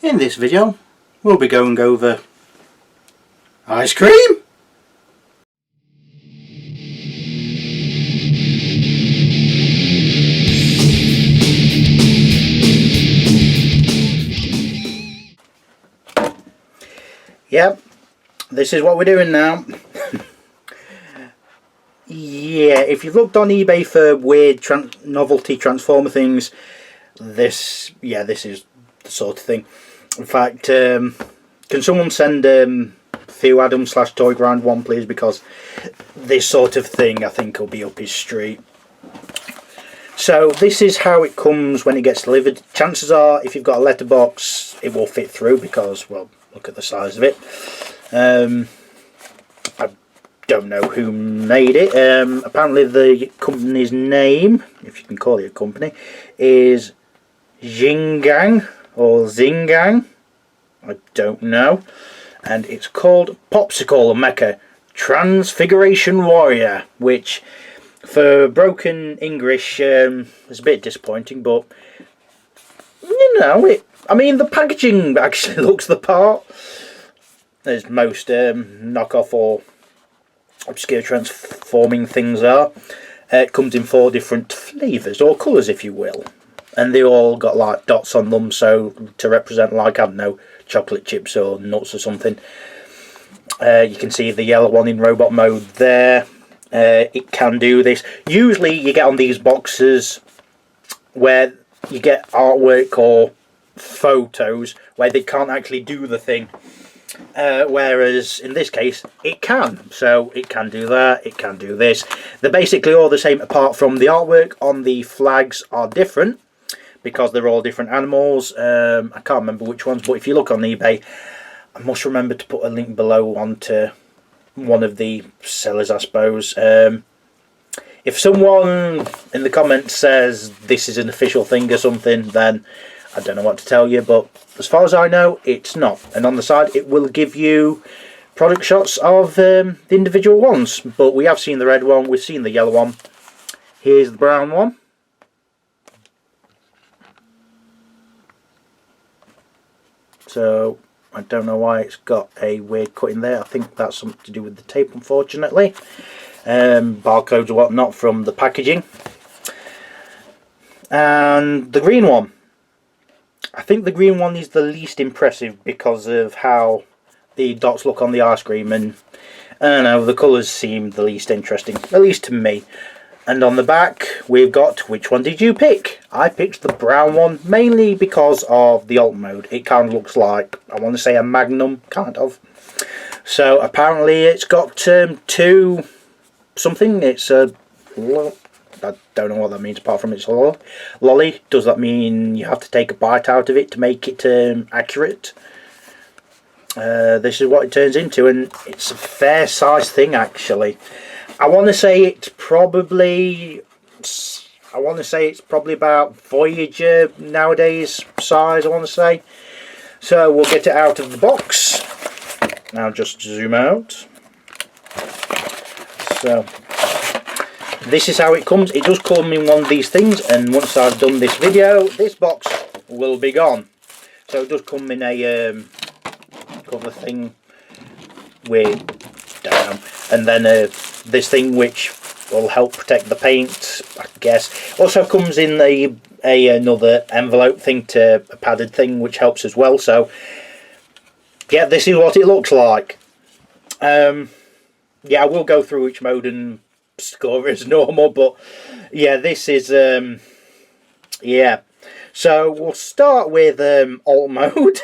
In this video we'll be going over ice cream. Yep, this is what we're doing now. Yeah, if you've looked on eBay for weird novelty transformer things, this is the sort of thing. In fact, can someone send Theo Adams / Toy Grind 1 please, because this sort of thing I think will be up his street. So this is how it comes when it gets delivered. Chances are if you've got a letterbox it will fit through because, well, look at the size of it. I don't know who made it. Apparently the company's name, if you can call it a company, is Xinggang or Xinggang. I don't know. And it's called Popsicle Mecha Transfiguration Warrior, which for broken English is a bit disappointing, but you know, I mean, the packaging actually looks the part, as most knockoff or obscure transforming things are. It comes in 4 different flavours, or colours if you will, and they all got like dots on them, so to represent, like, I don't know, chocolate chips or nuts or something. You can see the yellow one in robot mode there. It can do this. Usually you get on these boxes where you get artwork or photos where they can't actually do the thing, whereas in this case it can. So it can do that, it can do this. They're basically all the same, apart from the artwork on the flags are different because they're all different animals. I can't remember which ones, but if you look on eBay, I must remember to put a link below onto one of the sellers, I suppose. If someone in the comments says this is an official thing or something, then I don't know what to tell you, but as far as I know, it's not. And on the side it will give you product shots of the individual ones, but we have seen the red one, we've seen the yellow one. Here's the brown one. So I don't know why it's got a weird cut in there. I think that's something to do with the tape, unfortunately. Barcodes or whatnot from the packaging. And the green one. I think the green one is the least impressive because of how the dots look on the ice cream, and I don't know, the colours seem the least interesting, at least to me. And on the back we've got, which one did you pick? I picked the brown one, mainly because of the alt mode. It kind of looks like, I want to say, a Magnum, kind of. So apparently it's got 2 something. It's a, I don't know what that means apart from it's a lolly. Does that mean you have to take a bite out of it to make it accurate? This is what it turns into, and it's a fair size thing actually. I want to say it's probably about Voyager nowadays size, I want to say. So we'll get it out of the box. Now just zoom out. So this is how it comes. It does come in one of these things, and once I've done this video, this box will be gone. So it does come in a cover thing with, and then this thing which will help protect the paint, I guess. Also comes in another envelope thing, to a padded thing, which helps as well. So yeah, this is what it looks like. Yeah, I will go through each mode and score it as normal, but yeah, this is yeah. So we'll start with alt mode.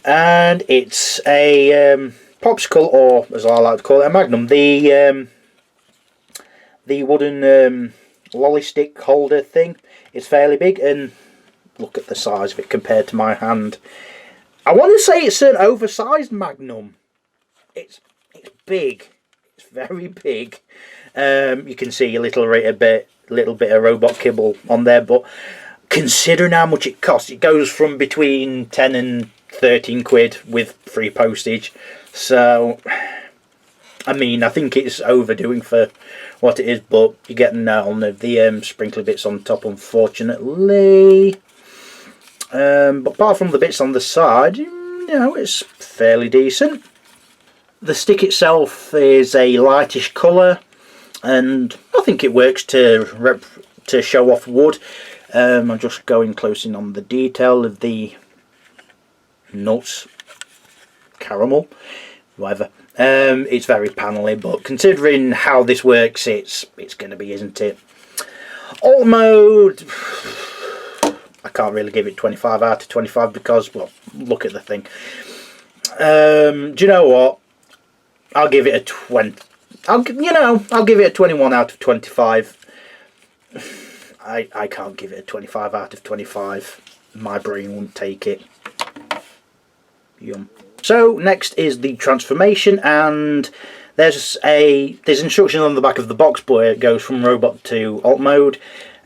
And it's a Popsicle, or as I like to call it, a Magnum. The wooden lolly stick holder thing is fairly big, and look at the size of it compared to my hand. I want to say it's an oversized Magnum. It's big. It's very big. You can see a little bit of robot kibble on there, but considering how much it costs, it goes from between 10 and 13 quid with free postage. So I mean, I think it's overdoing for what it is, but you're getting none of the sprinkly bits on top, unfortunately. But apart from the bits on the side, you know, it's fairly decent. The stick itself is a lightish colour, and I think it works to show off wood. I'm just going close in on the detail of the nuts, caramel, whatever. It's very panelly, but considering how this works, it's going to be, isn't it? Alt mode, I can't really give it 25 out of 25 because, well, look at the thing. Do you know what? I'll give it a 20. I'll give it a 21 out of 25. I can't give it a 25 out of 25. My brain won't take it. Yum. So next is the transformation, and there's instructions on the back of the box, but it goes from robot to alt mode.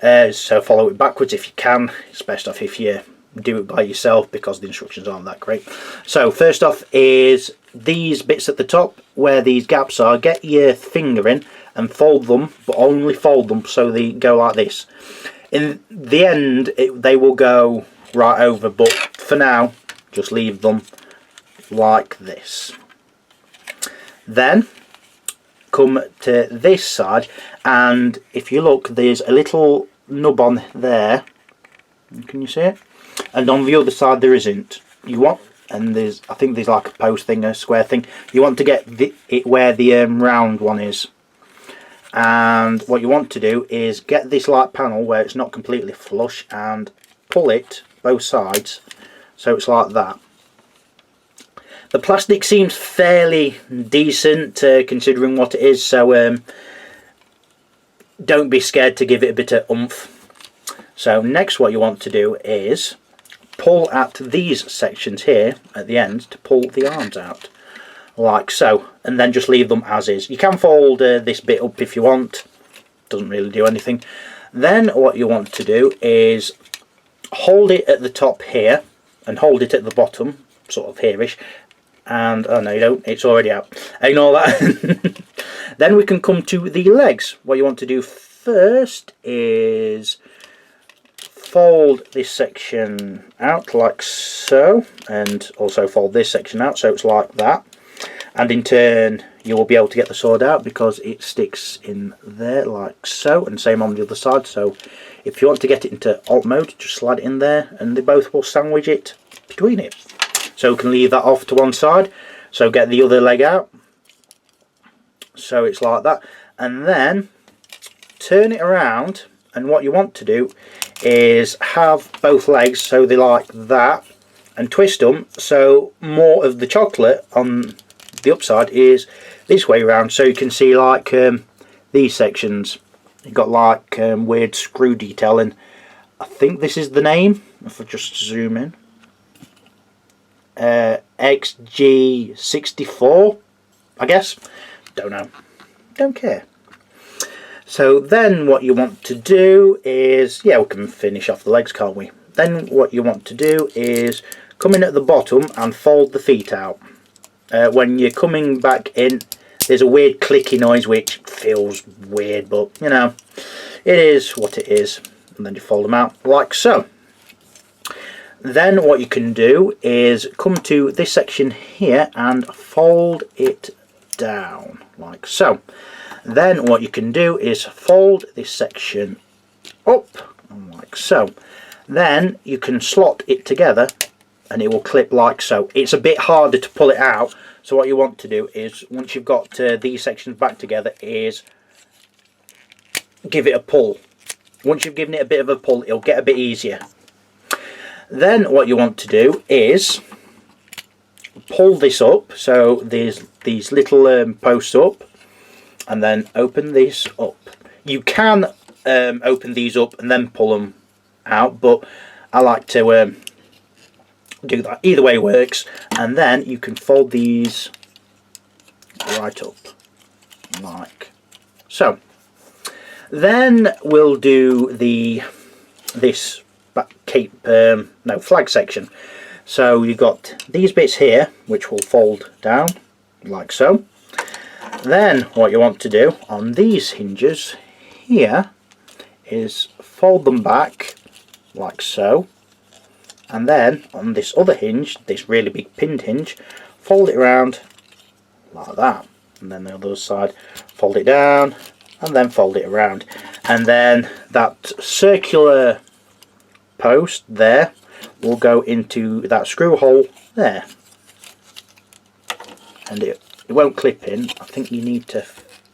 So follow it backwards if you can. It's best off if you do it by yourself because the instructions aren't that great. So first off is these bits at the top where these gaps are. Get your finger in and fold them, but only fold them so they go like this. In the end they will go right over, but for now just leave them like this. Then come to this side, and if you look, there's a little nub on there. Can you see it? And on the other side there isn't. You want, and I think there's like a post thing, a square thing. You want to get it where the round one is. And what you want to do is get this light panel where it's not completely flush and pull it both sides so it's like that. The plastic seems fairly decent considering what it is, so don't be scared to give it a bit of oomph. So next what you want to do is pull at these sections here at the end to pull the arms out, like so, and then just leave them as is. You can fold this bit up if you want, doesn't really do anything. Then what you want to do is hold it at the top here and hold it at the bottom, sort of here-ish, and oh no you don't, it's already out, ignore that. Then we can come to the legs. What you want to do first is fold this section out like so, and also fold this section out so it's like that, and in turn you will be able to get the sword out because it sticks in there like so, and same on the other side. So if you want to get it into alt mode, just slide it in there and they both will sandwich it between it. So we can leave that off to one side. So get the other leg out, so it's like that, and then turn it around, and what you want to do is have both legs so they like that, and twist them so more of the chocolate on the upside is this way around, so you can see like these sections. You've got like weird screw detailing. I think this is the name, if I just zoom in. XG64, I guess. Don't know. Don't care. So then what you want to do is, yeah, we can finish off the legs, can't we? Then what you want to do is come in at the bottom and fold the feet out. When you're coming back in, there's a weird clicky noise which feels weird, but you know, it is what it is. And then you fold them out like so. Then what you can do is come to this section here and fold it down like so. Then what you can do is fold this section up like so. Then you can slot it together and it will clip like so. It's a bit harder to pull it out, so what you want to do is, once you've got these sections back together, is give it a pull. Once you've given it a bit of a pull, it'll get a bit easier. Then what you want to do is pull this up, so there's these little posts up, and then open this up. You can open these up and then pull them out, but I like to do that. Either way works. And then you can fold these right up like so. Then we'll do this back cape flag section. So you've got these bits here which will fold down like so. Then what you want to do on these hinges here is fold them back like so, and then on this other hinge, this really big pinned hinge, fold it around like that, and then the other side, fold it down and then fold it around, and then that circular post there will go into that screw hole there, and it won't clip in. I think you need to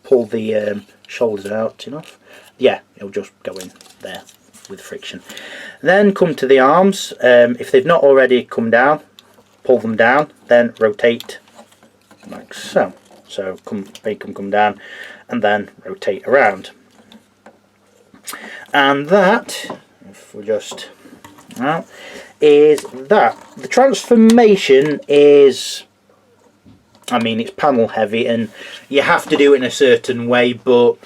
pull the shoulders out enough. Yeah, it'll just go in there with friction. Then come to the arms. If they've not already come down, pull them down, then rotate like so. So make them come down and then rotate around. And that, if we just is that. The transformation is, I mean, it's panel heavy and you have to do it in a certain way, but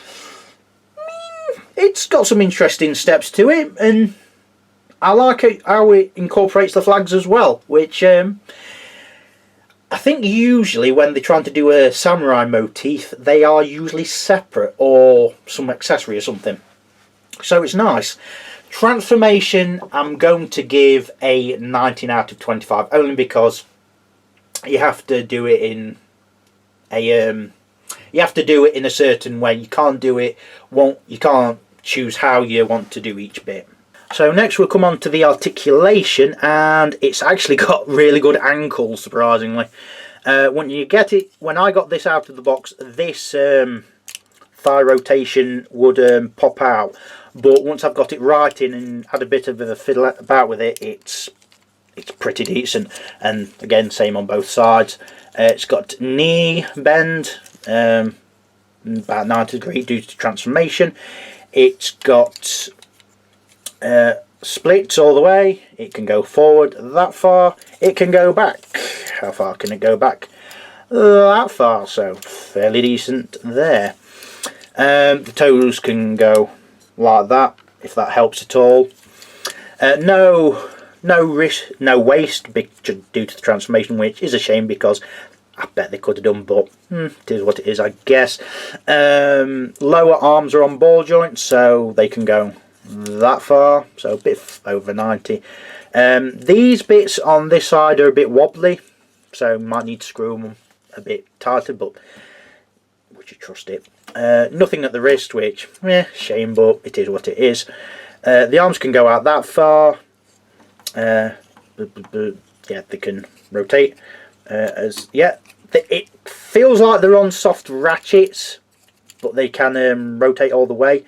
it's got some interesting steps to it, and I like it how it incorporates the flags as well, which I think usually when they're trying to do a samurai motif, they are usually separate or some accessory or something. So it's nice. Transformation, I'm going to give a 19 out of 25, only because you have to do it in a you have to do it in a certain way. You can't do it, you can't choose how you want to do each bit. So next we'll come on to the articulation, and it's actually got really good ankles, surprisingly. When I got this out of the box, this thigh rotation would pop out, but once I've got it right in and had a bit of a fiddle about with it, it's pretty decent. And again, same on both sides. It's got knee bend about 90 degrees due to transformation. It's got splits all the way. It can go forward that far. It can go back. How far can it go back? That far, so fairly decent there. The toes can go like that, if that helps at all. No waist due to the transformation, which is a shame because I bet they could have done, but it is what it is, I guess. Lower arms are on ball joints, so they can go that far, so a bit over 90. These bits on this side are a bit wobbly, so might need to screw them a bit tighter, but would you trust it? Nothing at the wrist, which, shame, but it is what it is. The arms can go out that far. Yeah, they can rotate. It feels like they're on soft ratchets, but they can rotate all the way.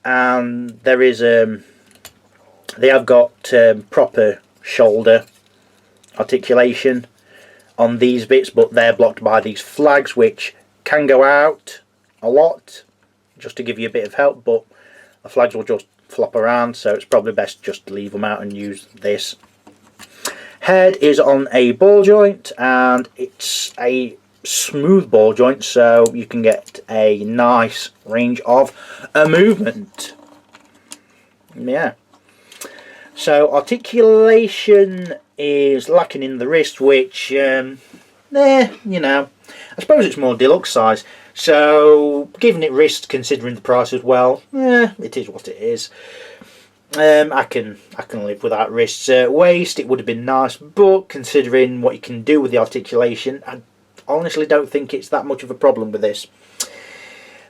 And there is they have got proper shoulder articulation on these bits, but they're blocked by these flags, which can go out a lot just to give you a bit of help, but the flags will just flop around, so it's probably best just to leave them out and use this. Head is on a ball joint, and it's a smooth ball joint, so you can get a nice range of movement. Yeah. So articulation is lacking in the wrist, which you know, I suppose it's more deluxe size, so giving it wrist considering the price as well, it is what it is. I can live without wrists. Waist, it would have been nice, but considering what you can do with the articulation, I honestly don't think it's that much of a problem with this.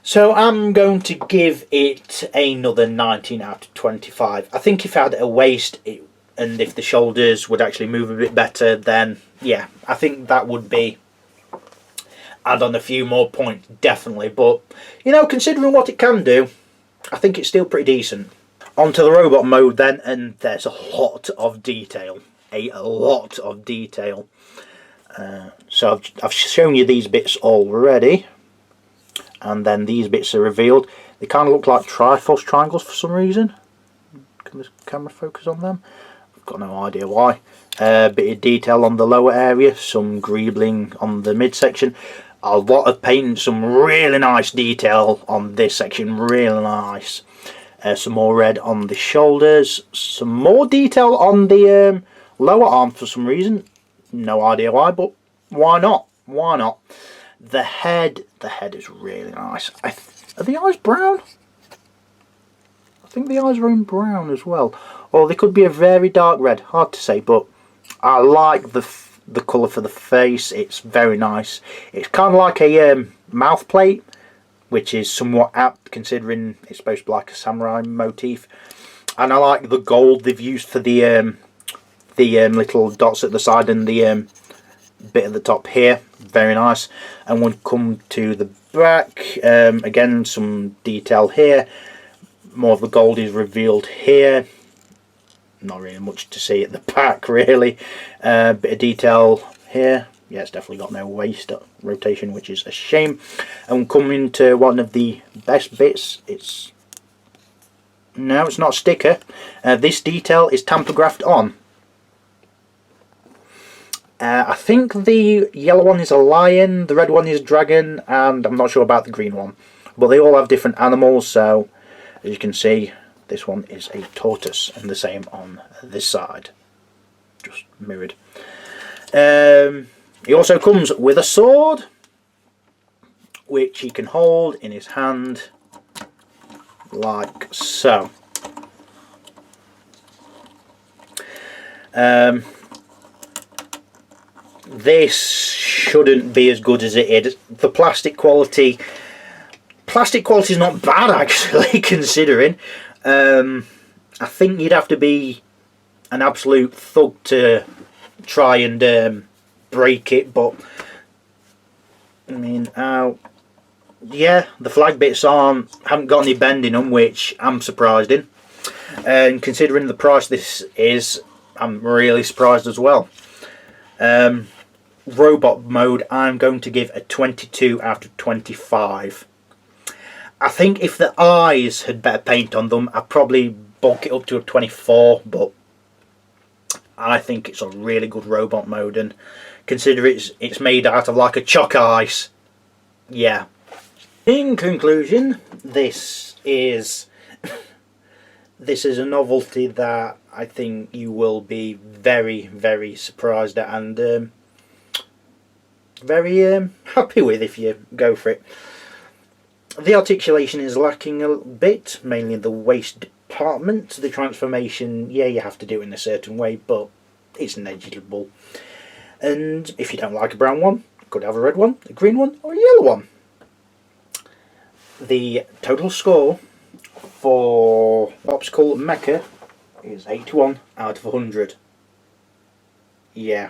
So I'm going to give it another 19 out of 25. I think if I had a waist and if the shoulders would actually move a bit better, then yeah, I think that would be add on a few more points, definitely. But you know, considering what it can do, I think it's still pretty decent. Onto the robot mode then, and there's a lot of detail. A lot of detail. So I've shown you these bits already, and then these bits are revealed. They kind of look like Triforce triangles for some reason. Can the camera focus on them? I've got no idea why. Bit of detail on the lower area, some greebling on the midsection, a lot of paint, some really nice detail on this section, really nice. Some more red on the shoulders, some more detail on the lower arm for some reason. No idea why, but why not? Why not? The head is really nice. Are the eyes brown? I think the eyes are in brown as well. Or they could be a very dark red, hard to say, but I like the colour for the face. It's very nice. It's kind of like a mouth plate, which is somewhat apt considering it's supposed to be like a samurai motif. And I like the gold they've used for the little dots at the side and the bit at the top here. Very nice. And when we come to the back, again some detail here. More of the gold is revealed here. Not really much to see at the back really. Bit of detail here. Yeah, it's definitely got no waist rotation, which is a shame. And coming to one of the best bits, it's not a sticker. This detail is tamper-graphed on. I think the yellow one is a lion, the red one is a dragon, and I'm not sure about the green one. But they all have different animals, so as you can see, this one is a tortoise, and the same on this side. Just mirrored. He also comes with a sword, which he can hold in his hand, like so. This shouldn't be as good as it is. The plastic quality is not bad actually, considering. I think you'd have to be an absolute thug to try and break it, but I mean, yeah, the flag bits haven't got any bend in them, which I'm surprised in. And considering the price this is, I'm really surprised as well. Robot mode, I'm going to give a 22 out of 25. I think if the eyes had better paint on them, I'd probably bulk it up to a 24, but I think it's a really good robot mode, and consider it's made out of like a choc ice. Yeah. In conclusion, this is a novelty that I think you will be very, very surprised at, and very happy with if you go for it. The articulation is lacking a bit, mainly the waist department. The transformation, yeah, you have to do it in a certain way, but it's negligible. And if you don't like a brown one, you could have a red one, a green one, or a yellow one. The total score for Popsicle Mecha is 81 out of 100. Yeah.